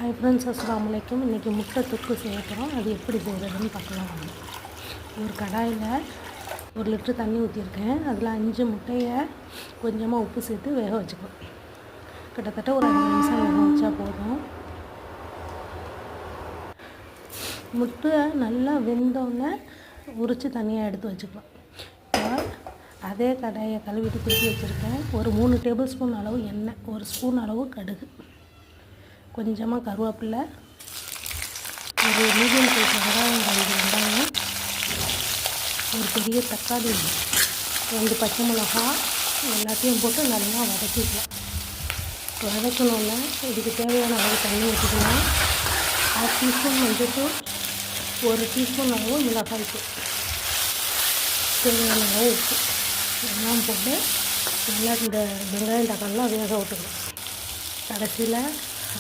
Hi friends, அஸ்ஸலாமு அலைக்கும். இன்றைக்கி முட்டை தொக்கு செய்ய போகிறோம். அது எப்படி செய்கிறதுன்னு பார்க்கலாம் வாங்க. ஒரு கடாயில் 1 லிட்டர் தண்ணி ஊற்றிருக்கேன். அதில் 5 முட்டையை கொஞ்சமாக உப்பு சேர்த்து வேக வச்சுக்கலாம். கிட்டத்தட்ட ஒரு 5 நிமிஷம் வேக வச்சா போதும். முட்டை நல்லா வெந்தோடனே உரித்து தனியாக எடுத்து வச்சுக்கலாம். இப்போ அதே கடாயை கழுவிட்டு தூக்கி வச்சுருக்கேன். ஒரு 3 டேபிள் ஸ்பூன் அளவு எண்ணெய், 1 ஸ்பூன் அளவு கடுகு, கொஞ்சமாக கருவேப்பிலை, ஒரு மீடியம் சைஸ் வெங்காயம், 2 வெங்காயம், ஒரு பெரிய தக்காளி, 2 பச்சை மிளகாய் எல்லாத்தையும் போட்டு நல்லா வதக்கிக்கலாம். வதக்கணுன்னா இதுக்கு தேவையான அளவு தண்ணி ஊற்றிக்கலாம். 1/2 டீஸ்பூன் மஞ்சள்தூள், 1 டீஸ்பூன் அளவு மிளகாய்த்தூள், தேவையான அளவு உப்பு எல்லாம் போட்டு நல்லா இந்த வெங்காயம் தக்காளிலாம் வேக விட்டுக்கலாம். கடைசியில்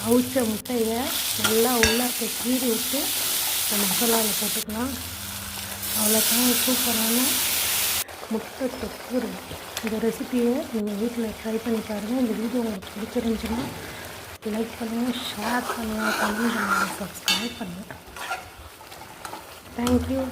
அவிச்ச முட்டையை நல்லா உள்ளே கீறி விட்டு மசாலாவில் போட்டுக்கலாம். அவ்வளோதான், சூப்பரான முட்டை தொக்கு ரெடி. இந்த ரெசிபியை நீங்கள் வீட்டில் ட்ரை பண்ணி பாருங்கள். இந்த வீடியோ உங்களுக்கு பிடிச்சிருந்துச்சுன்னா லைக் பண்ணுங்கள், ஷேர் பண்ணுங்கள், கமெண்ட் பண்ணுங்கள், சப்ஸ்கிரைப் பண்ணுங்கள். தேங்க்யூ.